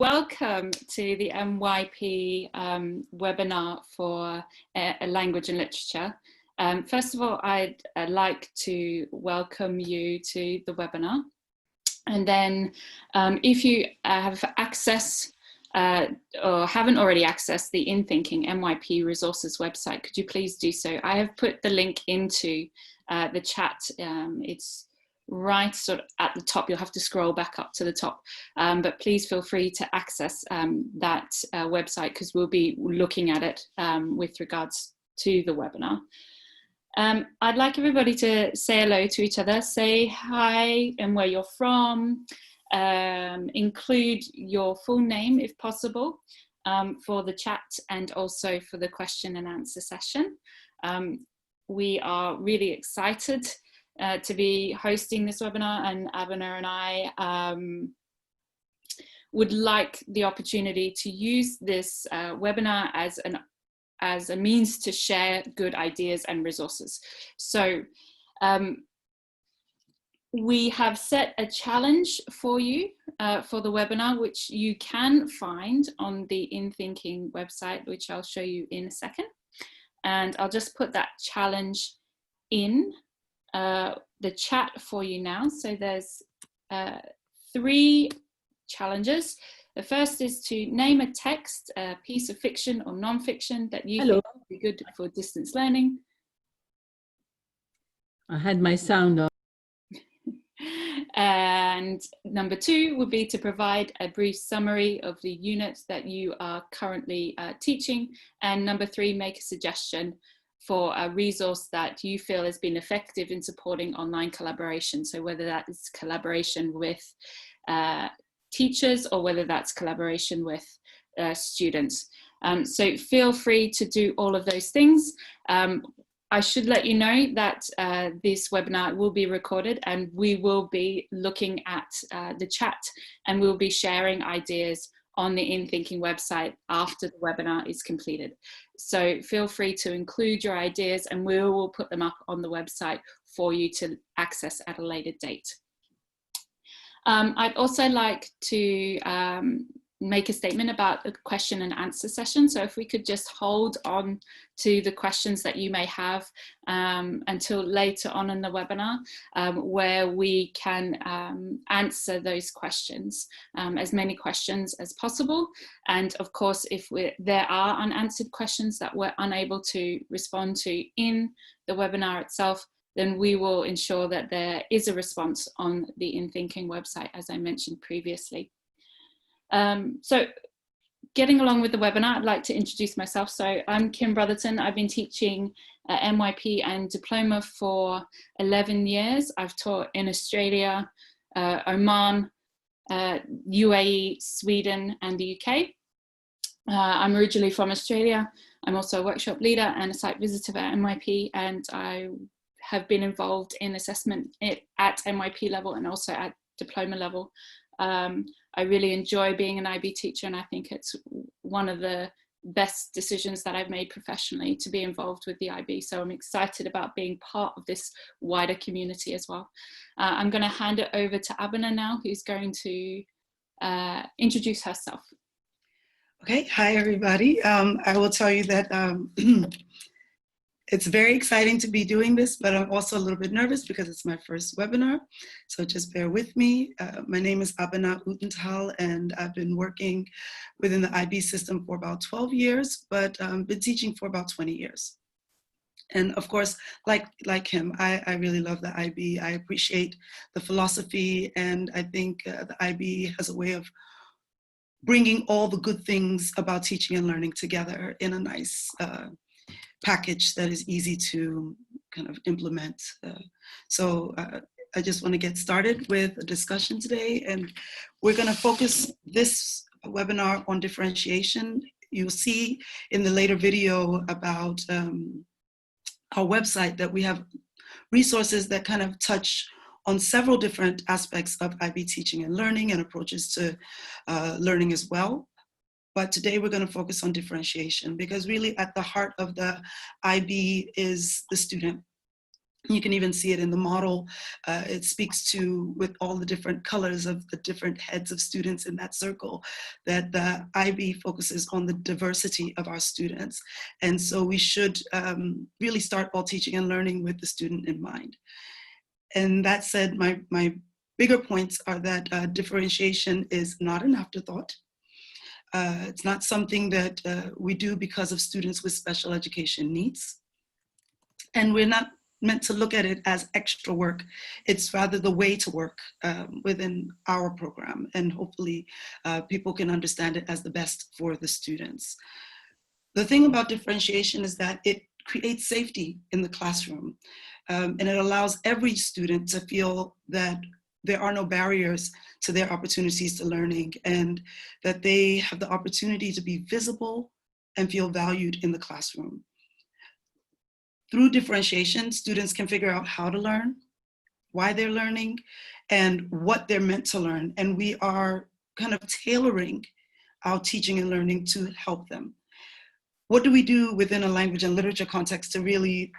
Welcome to the MYP webinar for language and literature. First of all, I'd like to welcome you to the webinar. And then if you have access or haven't already accessed the InThinking MYP resources website, could you please do so? I have put the link into the chat. It's right sort of at the top. You'll have to scroll back up to the top, but please feel free to access that website, because we'll be looking at it with regards to the webinar. I'd like everybody to say hello to each other, say hi and where you're from, include your full name if possible for the chat and also for the question and answer session. We are really excited to be hosting this webinar, and Abena and I would like the opportunity to use this webinar as a means to share good ideas and resources. So we have set a challenge for you for the webinar, which you can find on the InThinking website, which I'll show you in a second. And I'll just put that challenge in the chat for you now. So there's 3 challenges. The first is to name a text, a piece of fiction or non-fiction that you think would be good for distance learning. I had my sound on. And number 2 would be to provide a brief summary of the unit that you are currently teaching. And number 3, make a suggestion for a resource that you feel has been effective in supporting online collaboration. So whether that is collaboration with teachers or whether that's collaboration with students. So feel free to do all of those things. I should let you know that this webinar will be recorded, and we will be looking at the chat, and we'll be sharing ideas on the InThinking website after the webinar is completed. So feel free to include your ideas, and we will put them up on the website for you to access at a later date. I'd also like to make a statement about the question and answer session. So if we could just hold on to the questions that you may have until later on in the webinar, where we can answer those questions, as many questions as possible. And of course, if there are unanswered questions that we're unable to respond to in the webinar itself, then we will ensure that there is a response on the InThinking website, as I mentioned previously. So getting along with the webinar, I'd like to introduce myself. So I'm Kim Brotherton. I've been teaching MYP and diploma for 11 years. I've taught in Australia, Oman, UAE, Sweden, and the UK. I'm originally from Australia. I'm also a workshop leader and a site visitor at MYP, and I have been involved in assessment at MYP level and also at diploma level. I really enjoy being an IB teacher, and I think it's one of the best decisions that I've made professionally to be involved with the IB. So I'm excited about being part of this wider community as well. I'm going to hand it over to Abena now, who's going to introduce herself. Okay, hi everybody. I will tell you that it's very exciting to be doing this, but I'm also a little bit nervous because it's my first webinar, so just bear with me. My name is Abena Utenthal, and I've been working within the IB system for about 12 years, but been teaching for about 20 years. And of course, like him, I really love the IB. I appreciate the philosophy, and I think the IB has a way of bringing all the good things about teaching and learning together in a nice package that is easy to kind of implement. So I just want to get started with a discussion today, and we're going to focus this webinar on differentiation. You'll see in the later video about our website that we have resources that kind of touch on several different aspects of IB teaching and learning and approaches to learning as well. But today we're going to focus on differentiation, because really at the heart of the IB is the student. You can even see it in the model. It speaks to, with all the different colors of the different heads of students in that circle, that the IB focuses on the diversity of our students. And so we should really start all teaching and learning with the student in mind. And that said, my bigger points are that differentiation is not an afterthought. It's not something that we do because of students with special education needs. And we're not meant to look at it as extra work. It's rather the way to work within our program. And hopefully people can understand it as the best for the students. The thing about differentiation is that it creates safety in the classroom. And it allows every student to feel that there are no barriers to their opportunities to learning, and that they have the opportunity to be visible and feel valued in the classroom. Through differentiation, students can figure out how to learn, why they're learning, and what they're meant to learn. And we are kind of tailoring our teaching and learning to help them. What do we do within a language and literature context to really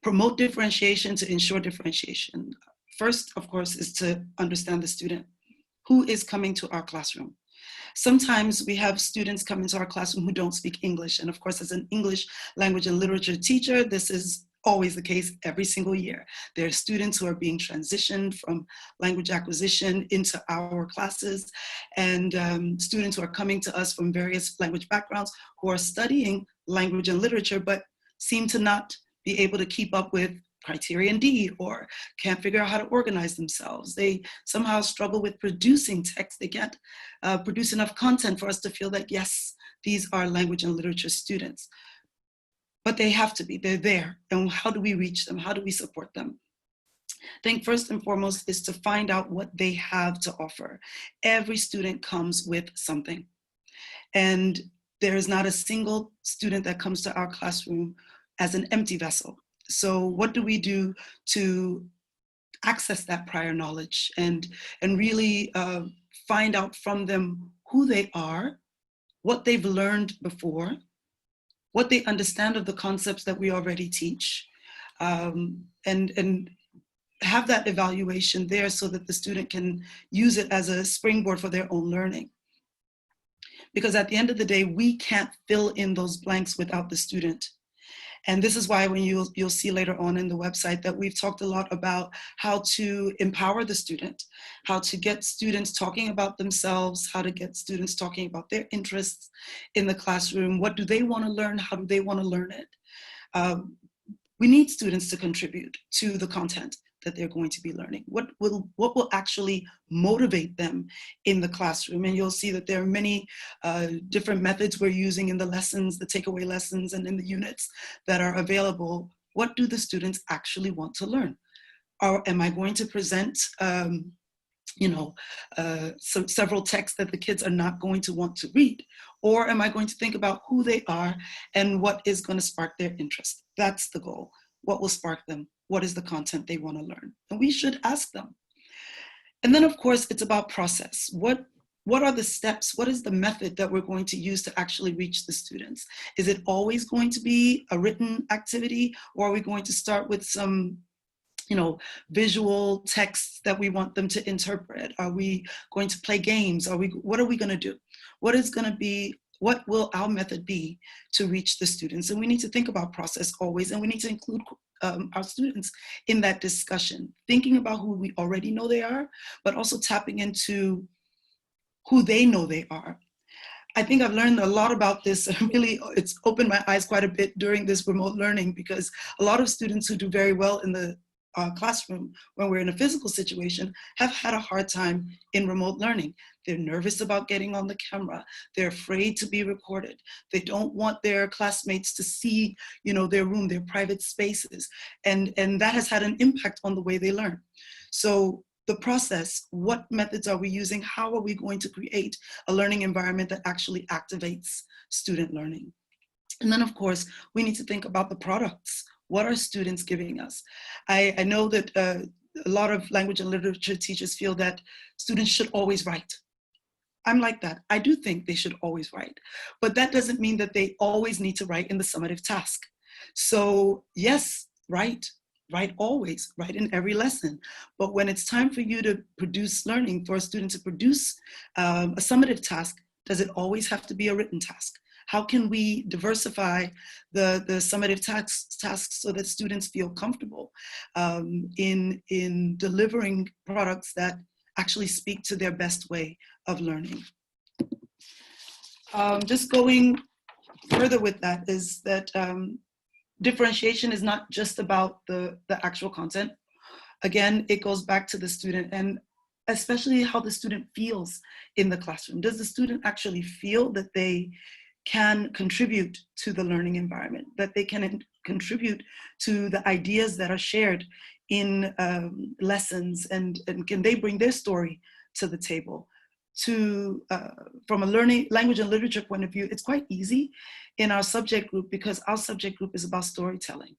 promote differentiation, to ensure differentiation? First, of course, is to understand the student. Who is coming to our classroom? Sometimes we have students come into our classroom who don't speak English. And of course, as an English language and literature teacher, this is always the case every single year. There are students who are being transitioned from language acquisition into our classes, and students who are coming to us from various language backgrounds who are studying language and literature, but seem to not be able to keep up with criterion D, or can't figure out how to organize themselves. They somehow struggle with producing text. They can't produce enough content for us to feel that, yes, these are language and literature students. But they have to be, they're there. And how do we reach them? How do we support them? I think first and foremost is to find out what they have to offer. Every student comes with something. And there is not a single student that comes to our classroom as an empty vessel. So what do we do to access that prior knowledge and really find out from them who they are, what they've learned before, what they understand of the concepts that we already teach, and have that evaluation there so that the student can use it as a springboard for their own learning. Because at the end of the day, we can't fill in those blanks without the student. And this is why when you'll see later on in the website that we've talked a lot about how to empower the student, how to get students talking about themselves, how to get students talking about their interests in the classroom. What do they want to learn? How do they want to learn it? We need students to contribute to the content that they're going to be learning. What will actually motivate them in the classroom? And you'll see that there are many different methods we're using in the lessons, the takeaway lessons, and in the units that are available. What do the students actually want to learn? Or am I going to present several texts that the kids are not going to want to read? Or am I going to think about who they are and what is going to spark their interest? That's the goal. What will spark them? What is the content they want to learn? And we should ask them. And then, of course, it's about process. What are the steps? What is the method that we're going to use to actually reach the students? Is it always going to be a written activity, or are we going to start with some visual texts that we want them to interpret? Are we going to play games? What are we going to do? What will our method be to reach the students? And we need to think about process always, and we need to include our students in that discussion, thinking about who we already know they are, but also tapping into who they know they are. I think I've learned a lot about this. Really, it's opened my eyes quite a bit during this remote learning, because a lot of students who do very well in the classroom when we're in a physical situation have had a hard time in remote learning. They're nervous about getting on the camera. They're afraid to be recorded. They don't want their classmates to see, their room, their private spaces. And that has had an impact on the way they learn. So the process, what methods are we using? How are we going to create a learning environment that actually activates student learning? And then, of course, we need to think about the products. What are students giving us? I know that a lot of language and literature teachers feel that students should always write. I'm like that. I do think they should always write, but that doesn't mean that they always need to write in the summative task. So yes, write, right always, right in every lesson. But when it's time for you to produce learning, for a student to produce a summative task, does it always have to be a written task? How can we diversify the summative tasks so that students feel comfortable in delivering products that actually speak to their best way of learning? Just going further with that is that differentiation is not just about the actual content. Again, it goes back to the student, and especially how the student feels in the classroom. Does the student actually feel that they can contribute to the learning environment, that they can contribute to the ideas that are shared in lessons, and can they bring their story to the table? From a learning, language and literature point of view, it's quite easy in our subject group because our subject group is about storytelling.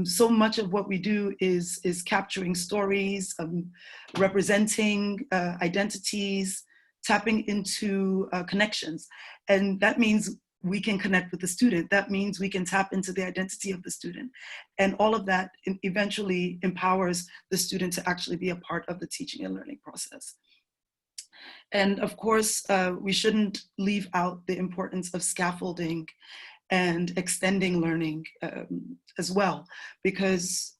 So much of what we do is capturing stories, representing identities, tapping into connections. And that means we can connect with the student. That means we can tap into the identity of the student. And all of that eventually empowers the student to actually be a part of the teaching and learning process. And of course, we shouldn't leave out the importance of scaffolding and extending learning as well, because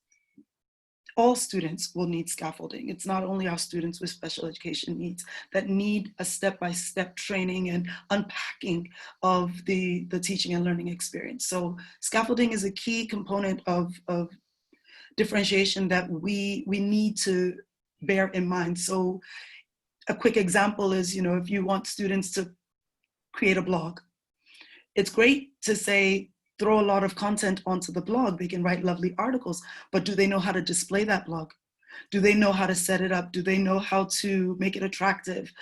all students will need scaffolding. It's not only our students with special education needs that need a step-by-step training and unpacking of the teaching and learning experience. So scaffolding is a key component of differentiation that we need to bear in mind. So a quick example is, if you want students to create a blog, it's great to say, throw a lot of content onto the blog. They can write lovely articles, but do they know how to display that blog? Do they know how to set it up? Do they know how to make it attractive?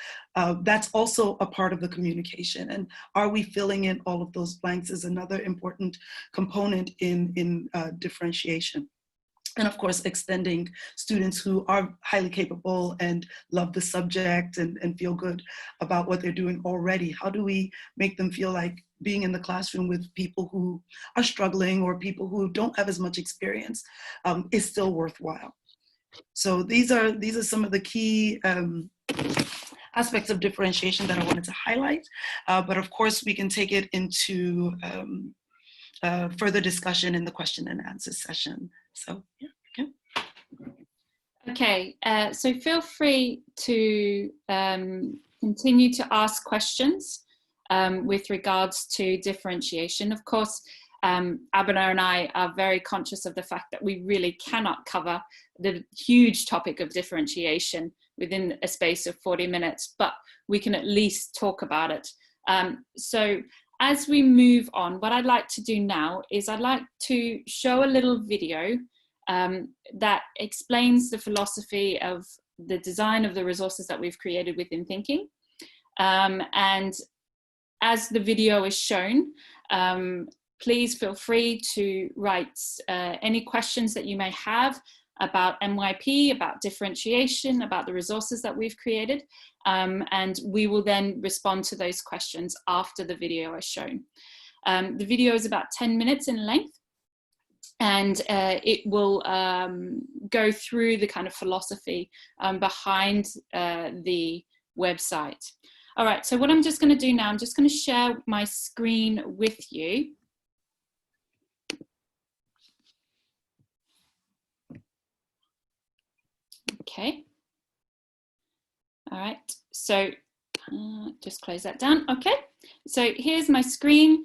That's also a part of the communication. And are we filling in all of those blanks is another important component in differentiation. And of course, extending students who are highly capable and love the subject and feel good about what they're doing already. How do we make them feel like being in the classroom with people who are struggling or people who don't have as much experience is still worthwhile? So these are some of the key aspects of differentiation that I wanted to highlight. But of course, we can take it into further discussion in the question and answer session. So yeah, okay. So feel free to continue to ask questions with regards to differentiation. Of course, Abena and I are very conscious of the fact that we really cannot cover the huge topic of differentiation within a space of 40 minutes, but we can at least talk about it. So as we move on, what I'd like to do now is I'd like to show a little video that explains the philosophy of the design of the resources that we've created with InThinking. And as the video is shown, please feel free to write any questions that you may have about MYP, about differentiation, about the resources that we've created. And we will then respond to those questions after the video is shown. The video is about 10 minutes in length, and it will go through the kind of philosophy behind the website. All right, so what I'm just going to do now, I'm just going to share my screen with you. Okay. All right, so just close that down. Okay, so here's my screen.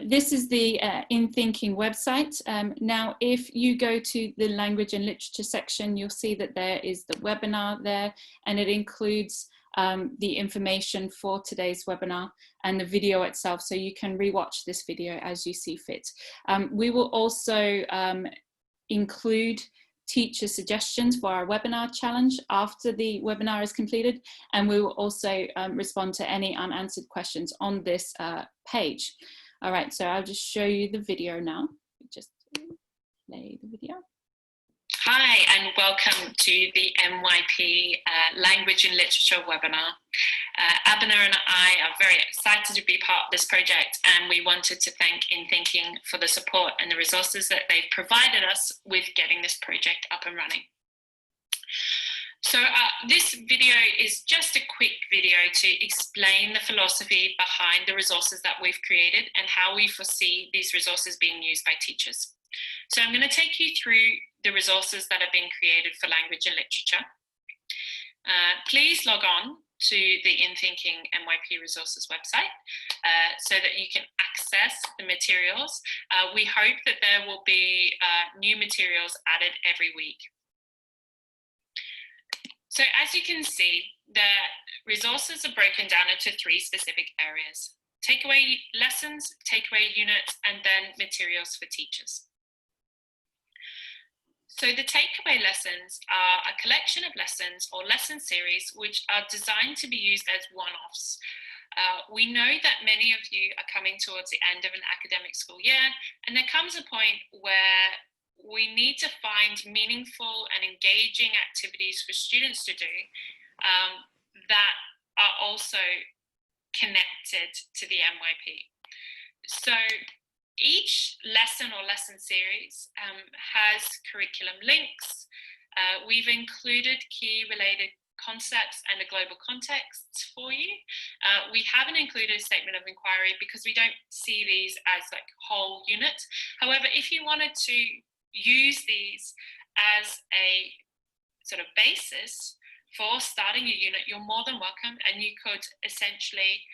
This is the InThinking website. Now, if you go to the language and literature section, you'll see that there is the webinar there, and it includes the information for today's webinar and the video itself, so you can rewatch this video as you see fit. We will also include teacher suggestions for our webinar challenge after the webinar is completed, and we will also respond to any unanswered questions on this page. All right, so I'll just show you the video now. Just play the video. Hi, and welcome to the MYP Language and Literature webinar. Abena and I are very excited to be part of this project, and we wanted to thank InThinking for the support and the resources that they've provided us with getting this project up and running. So this video is just a quick video to explain the philosophy behind the resources that we've created and how we foresee these resources being used by teachers. So I'm going to take you through the resources that have been created for language and literature. Please log on to the InThinking MYP resources website so that you can access the materials. We hope that there will be new materials added every week. So as you can see, the resources are broken down into 3 specific areas: takeaway lessons, takeaway units, and then materials for teachers. So the takeaway lessons are a collection of lessons or lesson series which are designed to be used as one-offs. We know that many of you are coming towards the end of an academic school year, and there comes a point where we need to find meaningful and engaging activities for students to do that are also connected to the MYP. So each lesson or lesson series has curriculum links. We've included key related concepts and a global context for you. We haven't included a statement of inquiry because we don't see these as like whole units. However, if you wanted to use these as a sort of basis for starting a unit, you're more than welcome, and you could essentially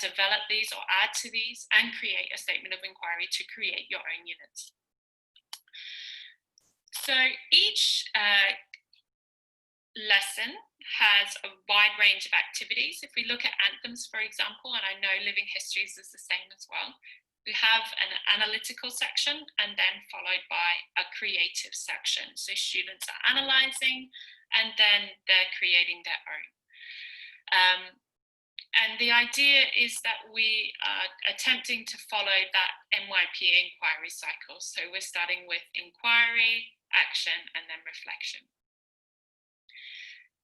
develop these or add to these and create a statement of inquiry to create your own units. So each lesson has a wide range of activities. If we look at anthems, for example, and I know living histories is the same as well, we have an analytical section and then followed by a creative section. So students are analysing and then they're creating their own. And the idea is that we are attempting to follow that MYP inquiry cycle. So we're starting with inquiry, action, and then reflection.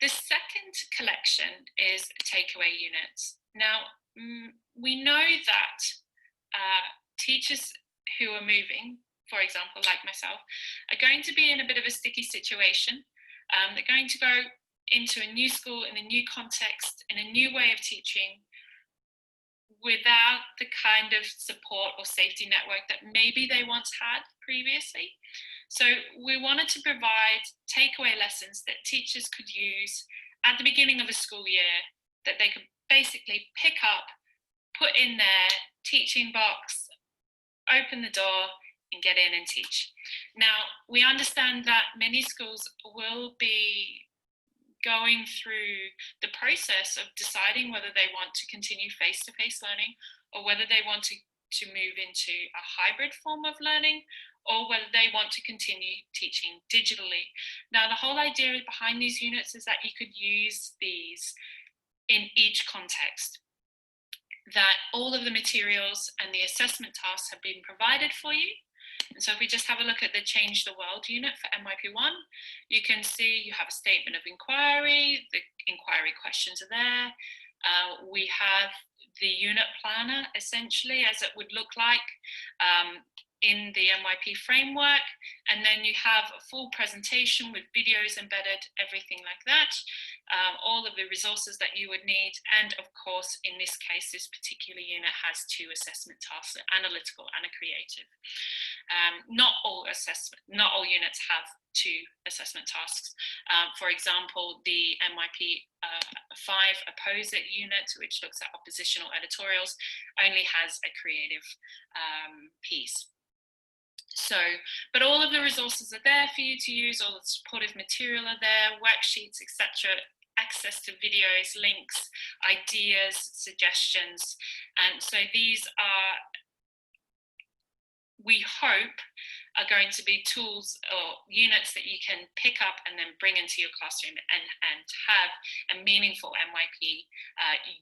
The second collection is takeaway units. Now, we know that teachers who are moving, for example, like myself, are going to be in a bit of a sticky situation. They're going to go into a new school, in a new context, in a new way of teaching, without the kind of support or safety network that maybe they once had previously. So we wanted to provide takeaway lessons that teachers could use at the beginning of a school year, that they could basically pick up, put in their teaching box, open the door, and get in and teach. Now, we understand that many schools will be going through the process of deciding whether they want to continue face-to-face learning or whether they want to move into a hybrid form of learning, or whether they want to continue teaching digitally. Now, the whole idea behind these units is that you could use these in each context, that all of the materials and the assessment tasks have been provided for you. And so if we just have a look at the Change the World unit for MYP1, you can see you have a statement of inquiry, the inquiry questions are there. We have the unit planner, essentially, as it would look like in the MYP framework. And then you have a full presentation with videos embedded, everything like that. All of the resources that you would need. And of course, in this case, this particular unit has 2 assessment tasks, analytical and a creative. Not all units have 2 assessment tasks. For example, the MYP 5 opposite unit, which looks at oppositional editorials, only has a creative piece. So, but all of the resources are there for you to use, all the supportive material are there, worksheets, etc., access to videos, links, ideas, suggestions. And so these are, we hope, are going to be tools or units that you can pick up and then bring into your classroom and have a meaningful MYP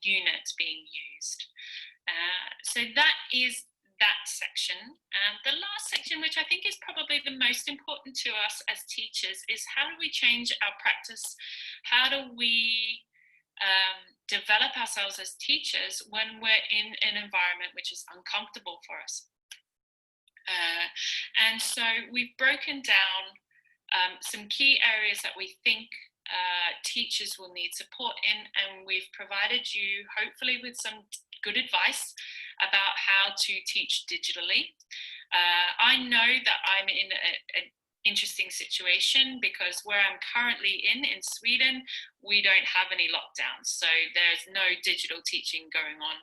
unit being used. So that is that section. The last section, which I think is probably the most important to us as teachers, is how do we change our practice? How do we develop ourselves as teachers when we're in an environment which is uncomfortable for us? And so we've broken down some key areas that we think teachers will need support in, and we've provided you hopefully with some good advice about how to teach digitally. I know that I'm in an interesting situation because where I'm currently in Sweden, we don't have any lockdowns, so there's no digital teaching going on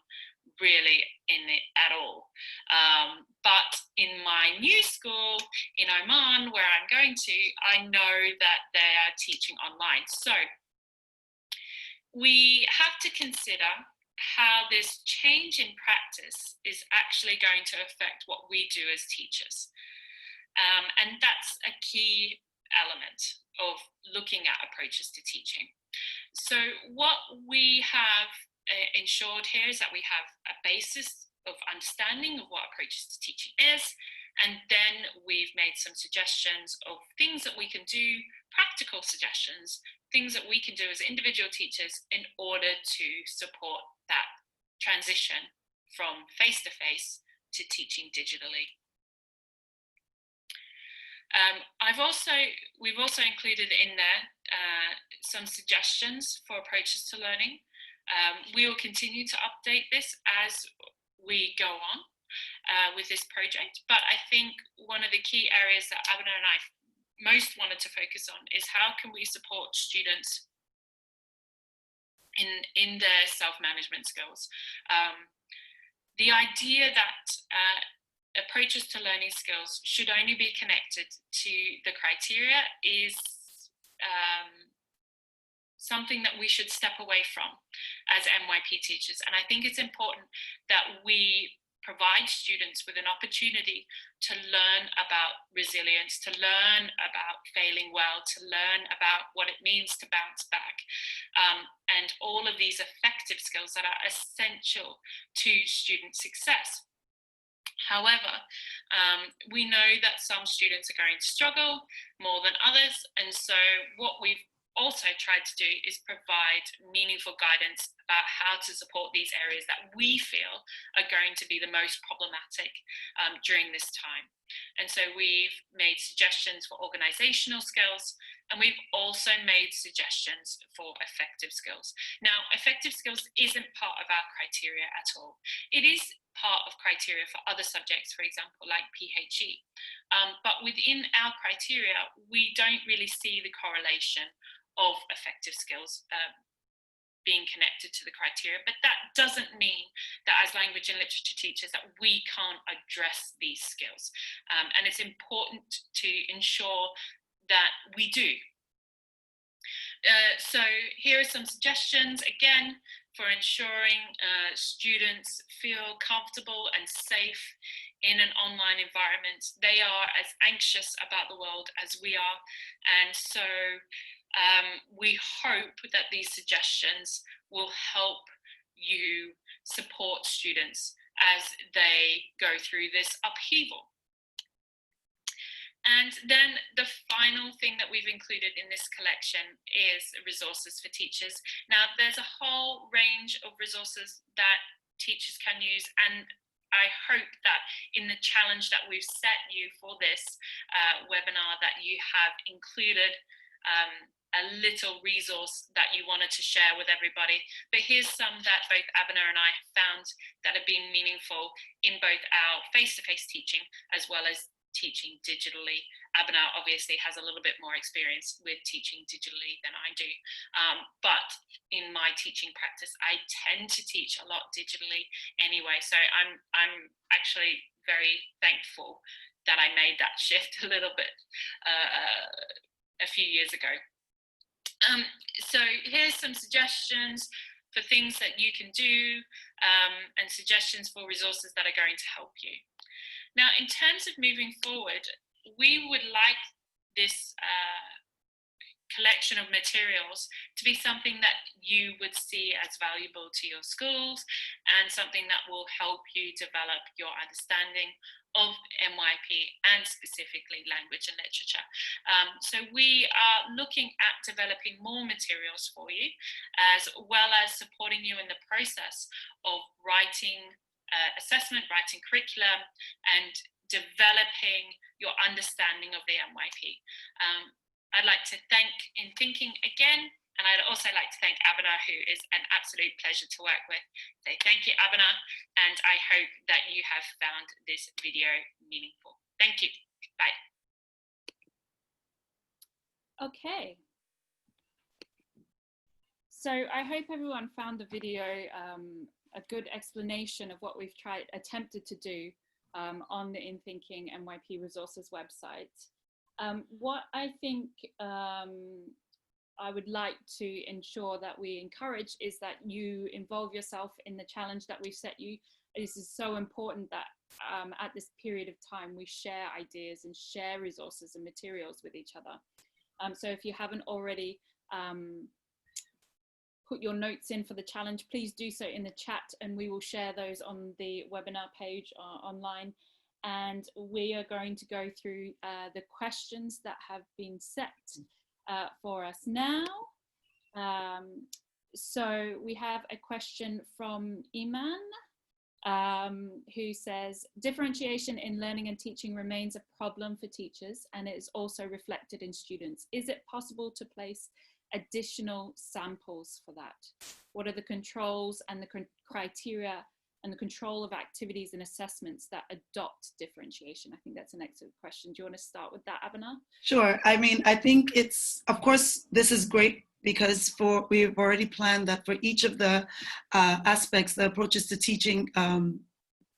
really in it at all. But in my new school in Oman, where I'm going to, I know that they are teaching online. So we have to consider how this change in practice is actually going to affect what we do as teachers. And that's a key element of looking at approaches to teaching. So what we have ensured here is that we have a basis of understanding of what approaches to teaching is, and then we've made some suggestions of things that we can do, practical suggestions, things that we can do as individual teachers in order to support that transition from face-to-face to teaching digitally. We've also included in there some suggestions for approaches to learning. We will continue to update this as we go on with this project, but I think one of the key areas that Abena and I most wanted to focus on is how can we support students in their self-management skills. The idea that approaches to learning skills should only be connected to the criteria is something that we should step away from as MYP teachers. And I think it's important that we provide students with an opportunity to learn about resilience, to learn about failing well, to learn about what it means to bounce back, and all of these effective skills that are essential to student success. However, we know that some students are going to struggle more than others, and so what we've also tried to do is provide meaningful guidance about how to support these areas that we feel are going to be the most problematic during this time. And so we've made suggestions for organizational skills, and we've also made suggestions for effective skills. Now, effective skills isn't part of our criteria at all. It is part of criteria for other subjects, for example, like PHE. But within our criteria, we don't really see the correlation of effective skills being connected to the criteria. But that doesn't mean that as language and literature teachers that we can't address these skills. And it's important to ensure that we do. So here are some suggestions, again, for ensuring students feel comfortable and safe in an online environment. They are as anxious about the world as we are. And so we hope that these suggestions will help you support students as they go through this upheaval. And then the final thing that we've included in this collection is resources for teachers. Now, there's a whole range of resources that teachers can use, and I hope that in the challenge that we've set you for this webinar that you have included a little resource that you wanted to share with everybody. But here's some that both Abena and I have found that have been meaningful in both our face-to-face teaching as well as teaching digitally. Abena obviously has a little bit more experience with teaching digitally than I do. But in my teaching practice, I tend to teach a lot digitally anyway. So I'm actually very thankful that I made that shift a little bit a few years ago. So here's some suggestions for things that you can do and suggestions for resources that are going to help you. Now, in terms of moving forward, we would like this collection of materials to be something that you would see as valuable to your schools and something that will help you develop your understanding of MYP and specifically language and literature. So we are looking at developing more materials for you, as well as supporting you in the process of writing assessment, writing curriculum, and developing your understanding of the MYP. I'd like to thank InThinking again, and I'd also like to thank Abena, who is an absolute pleasure to work with. So thank you, Abena, and I hope that you have found this video meaningful. Thank you. Bye. Okay. So I hope everyone found the video a good explanation of what we've attempted to do on the InThinking MYP Resources website. What I think I would like to ensure that we encourage is that you involve yourself in the challenge that we've set you. This is so important that at this period of time we share ideas and share resources and materials with each other. So if you haven't already put your notes in for the challenge, please do so in the chat and we will share those on the webinar page online. And we are going to go through the questions that have been set for us now. So we have a question from Iman, who says, differentiation in learning and teaching remains a problem for teachers and it is also reflected in students. Is it possible to place additional samples for that? What are the controls and the criteria and the control of activities and assessments that adopt differentiation? I think that's an excellent question. Do you want to start with that, Abena? Sure. I mean, I think it's, of course, this is great because we've already planned that for each of the aspects, the approaches to teaching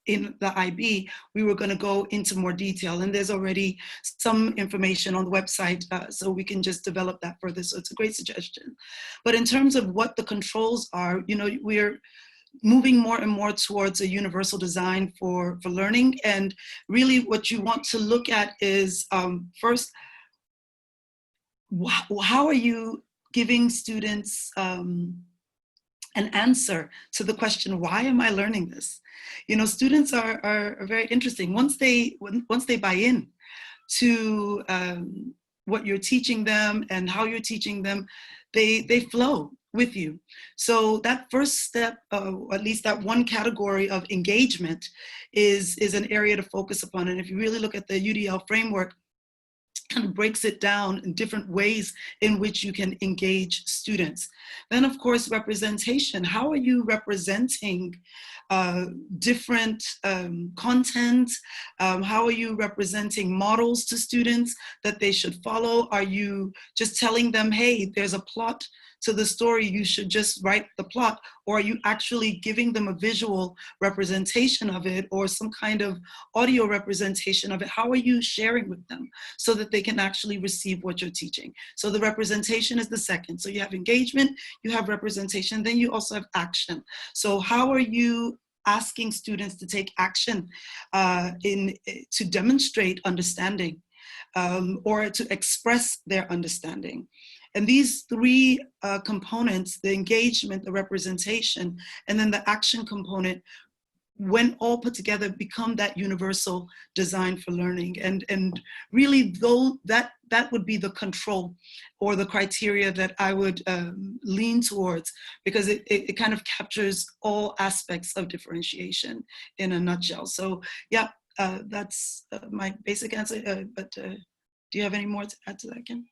in the IB, we were going to go into more detail, and there's already some information on the website, so we can just develop that further. So it's a great suggestion. But in terms of what the controls are, you know, we're moving more and more towards a universal design for learning. And really what you want to look at is first, how are you giving students an answer to the question, why am I learning this? You know, students are very interesting. Once they buy in to what you're teaching them and how you're teaching them, they flow with you. So that first step, at least that one category of engagement is an area to focus upon. And if you really look at the UDL framework, kind of breaks it down in different ways in which you can engage students. Then of course, representation. How are you representing different content? How are you representing models to students that they should follow? Are you just telling them, hey, there's a plot to the story, you should just write the plot? Or are you actually giving them a visual representation of it or some kind of audio representation of it? How are you sharing with them so that they can actually receive what you're teaching? So the representation is the second. So you have engagement, you have representation, then you also have action. So how are you asking students to take action to demonstrate understanding or to express their understanding? And these three components, the engagement, the representation, and then the action component, when all put together, become that universal design for learning. And really, though, that would be the control or the criteria that I would lean towards, because it kind of captures all aspects of differentiation in a nutshell. So yeah, that's my basic answer. But do you have any more to add to that, Kim?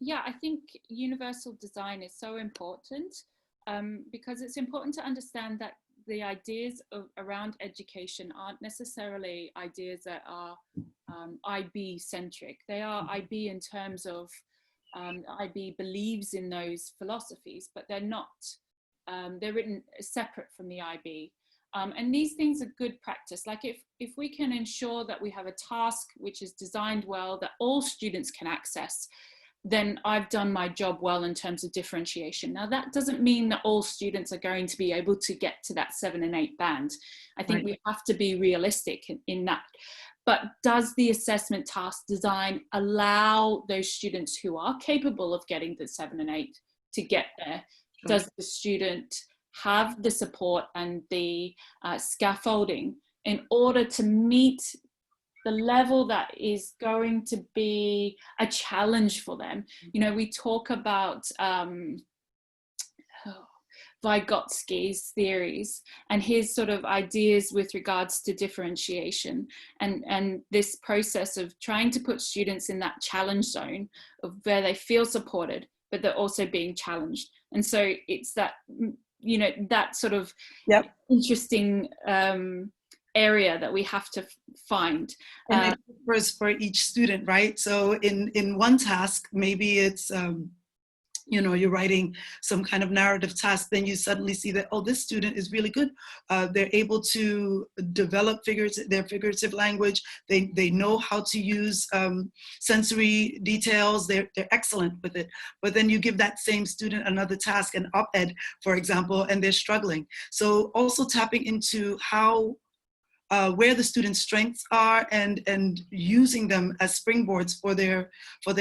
Yeah, I think universal design is so important because it's important to understand that the ideas around education aren't necessarily ideas that are IB centric. They are IB in terms of IB believes in those philosophies, but they're not, they're written separate from the IB. And these things are good practice. Like if we can ensure that we have a task which is designed well, that all students can access, then I've done my job well in terms of differentiation. Now, that doesn't mean that all students are going to be able to get to that 7 and 8 band. I think we have to be realistic in that. but does the assessment task design allow those students who are capable of getting the 7 and 8 to get there? Sure. Does the student have the support and the scaffolding in order to meet the level that is going to be a challenge for them? You know, we talk about Vygotsky's theories and his sort of ideas with regards to differentiation, and this process of trying to put students in that challenge zone of where they feel supported, but they're also being challenged. And so it's that, you know, that sort of interesting area that we have to find. And it differs for each student, right? So in one task, maybe it's, you know, you're writing some kind of narrative task, then you suddenly see that, oh, this student is really good. They're able to develop their figurative language. They know how to use sensory details. They're excellent with it. But then you give that same student another task, an op-ed, for example, and they're struggling. So also tapping into how where the students' strengths are and using them as springboards for their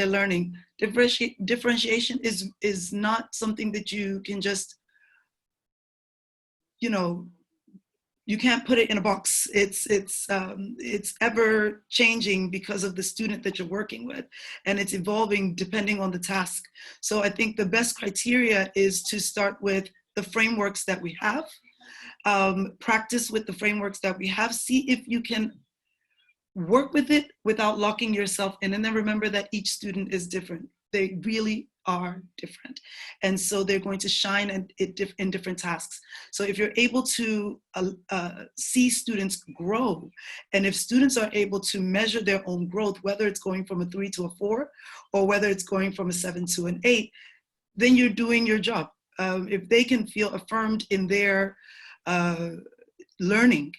learning. Differentiation is not something that you can just, you know, you can't put it in a box. It's ever changing because of the student that you're working with, and it's evolving depending on the task. So I think the best criteria is to start with the frameworks that we have. Practice with the frameworks that we have, see if you can work with it without locking yourself in. And then remember that each student is different. They really are different. And so they're going to shine in different tasks. So if you're able to see students grow, and if students are able to measure their own growth, whether it's going from a 3 to a 4, or whether it's going from a 7 to an 8, then you're doing your job. If they can feel affirmed in their learning,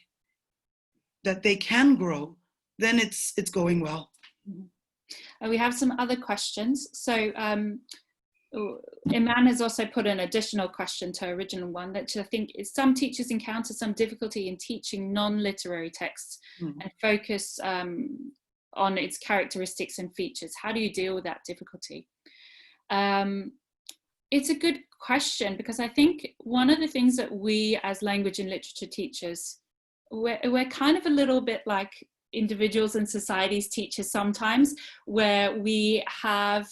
that they can grow, then it's going well. We have some other questions. So Iman has also put an additional question to her original one, that I think is, some teachers encounter some difficulty in teaching non-literary texts and focus on its characteristics and features. How do you deal with that difficulty? It's a good question, because I think one of the things that we as language and literature teachers, we're kind of a little bit like individuals and societies teachers sometimes, where we have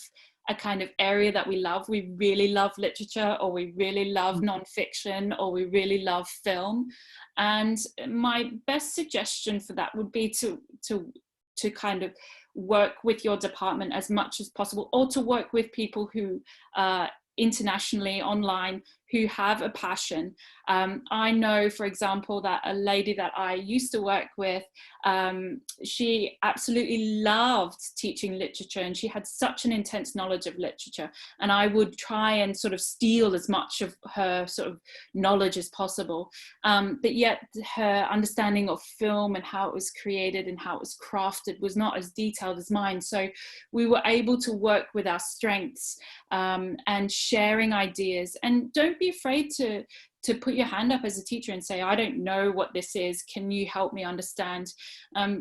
a kind of area that we love. We really love literature, or we really love nonfiction, or we really love film. And my best suggestion for that would be to kind of work with your department as much as possible, or to work with people who internationally online who have a passion. I know, for example, that a lady that I used to work with, she absolutely loved teaching literature, and she had such an intense knowledge of literature, and I would try and sort of steal as much of her sort of knowledge as possible, but yet her understanding of film and how it was created and how it was crafted was not as detailed as mine. So we were able to work with our strengths and sharing ideas. And don't be afraid to put your hand up as a teacher and say, I don't know what this is, can you help me understand?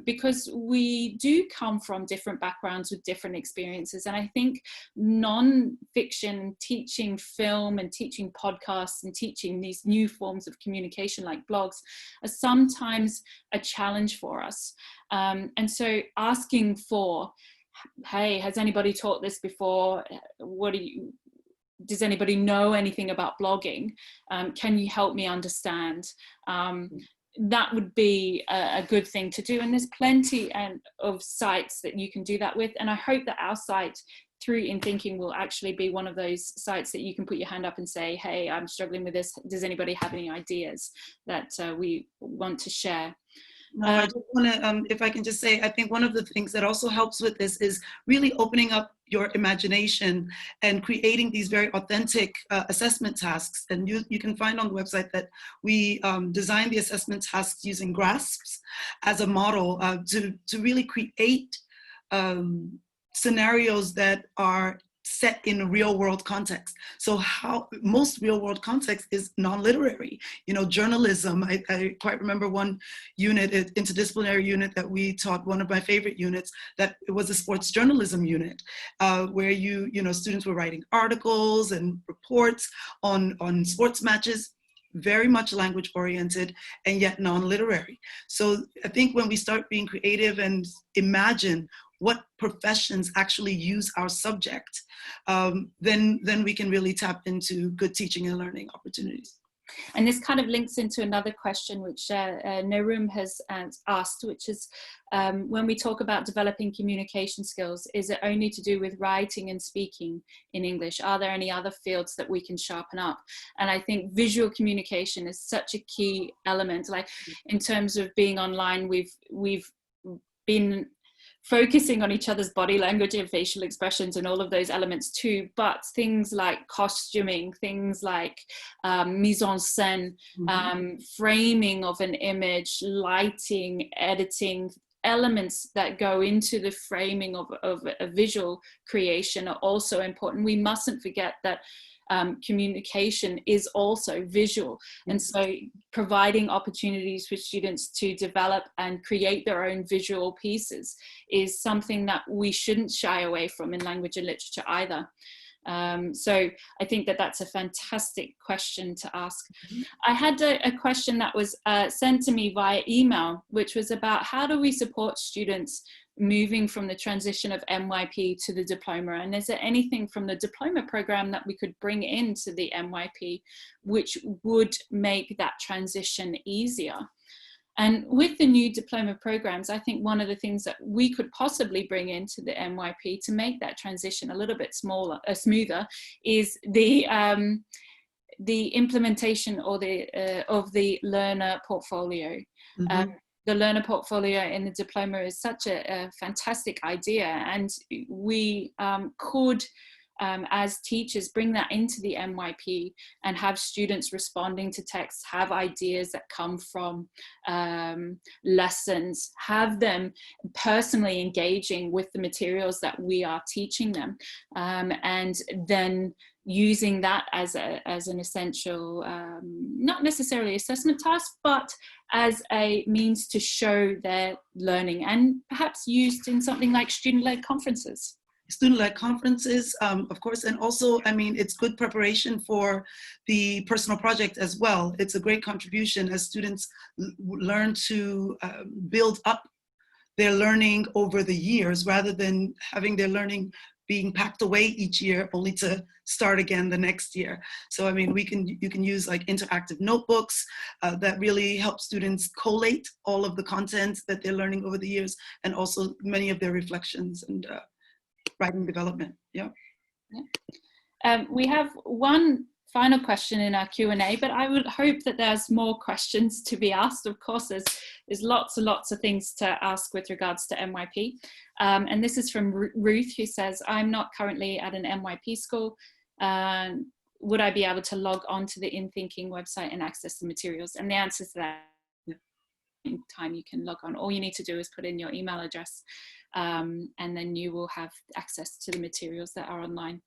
Because we do come from different backgrounds with different experiences. And I think non-fiction, teaching film and teaching podcasts and teaching these new forms of communication like blogs are sometimes a challenge for us. And so asking for, hey, has anybody taught this before? Does anybody know anything about blogging? Can you help me understand? That would be a good thing to do. And there's plenty of sites that you can do that with. And I hope that our site through InThinking will actually be one of those sites that you can put your hand up and say, hey, I'm struggling with this. Does anybody have any ideas that we want to share? No, I just want to, if I can just say, I think one of the things that also helps with this is really opening up your imagination and creating these very authentic assessment tasks. And you can find on the website that we designed the assessment tasks using grasps as a model to really create scenarios that are set in a real world context. So how most real world context is non-literary. You know, journalism, I quite remember one unit, an interdisciplinary unit that we taught, one of my favorite units, that it was a sports journalism unit, where you know, students were writing articles and reports on sports matches, very much language oriented and yet non-literary. So I think when we start being creative and imagine what professions actually use our subject, then we can really tap into good teaching and learning opportunities. And this kind of links into another question which Nerum has asked, which is when we talk about developing communication skills, is it only to do with writing and speaking in English? Are there any other fields that we can sharpen up? And I think visual communication is such a key element. Like in terms of being online, we've been focusing on each other's body language and facial expressions and all of those elements too, but things like costuming, things like mise en scène, framing of an image, lighting, editing, elements that go into the framing of a visual creation are also important. We mustn't forget that communication is also visual, and so providing opportunities for students to develop and create their own visual pieces is something that we shouldn't shy away from in language and literature either. So I think that that's a fantastic question to ask. I had a question that was sent to me via email, which was about how do we support students moving from the transition of MYP to the diploma, and is there anything from the diploma program that we could bring into the MYP which would make that transition easier? And with the new diploma programs, I think one of the things that we could possibly bring into the MYP to make that transition a little bit smoother is the implementation or of the learner portfolio. The learner portfolio in the diploma is such a fantastic idea, and we could, as teachers, bring that into the MYP and have students responding to texts, have ideas that come from lessons, have them personally engaging with the materials that we are teaching them, and then using that as an essential, not necessarily assessment task, but as a means to show their learning, and perhaps used in something like student-led conferences. Student-led conferences, of course, and also, I mean, it's good preparation for the personal project as well. It's a great contribution as students learn to build up their learning over the years, rather than having their learning being packed away each year only to start again the next year. So I mean, you can use like interactive notebooks that really help students collate all of the content that they're learning over the years, and also many of their reflections and writing development. Yeah. We have one final question in our Q&A, but I would hope that there's more questions to be asked. Of course, there's lots and lots of things to ask with regards to MYP. And this is from Ruth, who says, I'm not currently at an MYP school. Would I be able to log on to the InThinking website and access the materials? And the answer to that, in time you can log on. All you need to do is put in your email address, and then you will have access to the materials that are online.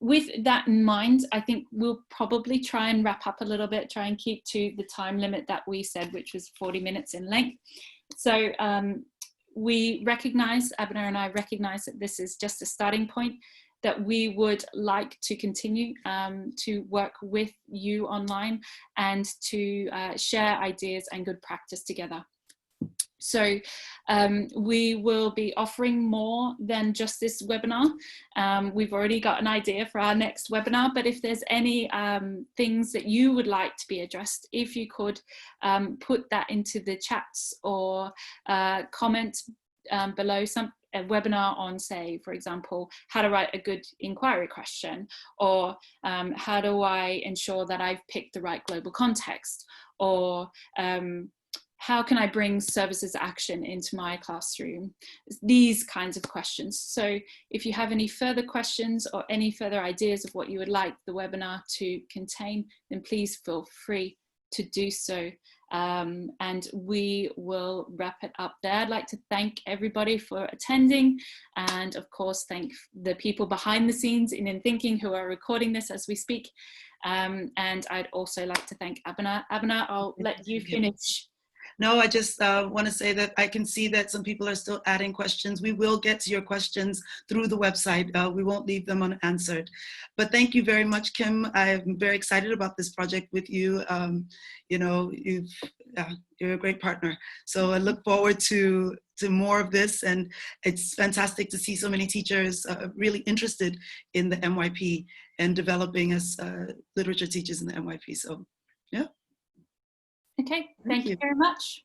With that in mind, I think we'll probably try and wrap up a little bit, try and keep to the time limit that we said, which was 40 minutes in length. So we recognize, Abner and I recognize, that this is just a starting point, that we would like to continue to work with you online and to share ideas and good practice together. So we will be offering more than just this webinar. We've already got an idea for our next webinar, but if there's any things that you would like to be addressed, if you could put that into the chats or comment below a webinar on, say, for example, how to write a good inquiry question, or how do I ensure that I've picked the right global context, or how can I bring services action into my classroom? These kinds of questions. So if you have any further questions or any further ideas of what you would like the webinar to contain, then please feel free to do so And we will wrap it up there. I'd like to thank everybody for attending, and of course thank the people behind the scenes in InThinking who are recording this as we speak. And I'd also like to thank Abena. Abena, I'll let you finish. No, I just want to say that I can see that some people are still adding questions. We will get to your questions through the website. We won't leave them unanswered. But thank you very much, Kim. I'm very excited about this project with you. You know, you're a great partner. So I look forward to more of this. And it's fantastic to see so many teachers really interested in the MYP and developing as literature teachers in the MYP. So, yeah. Okay, thank you very much.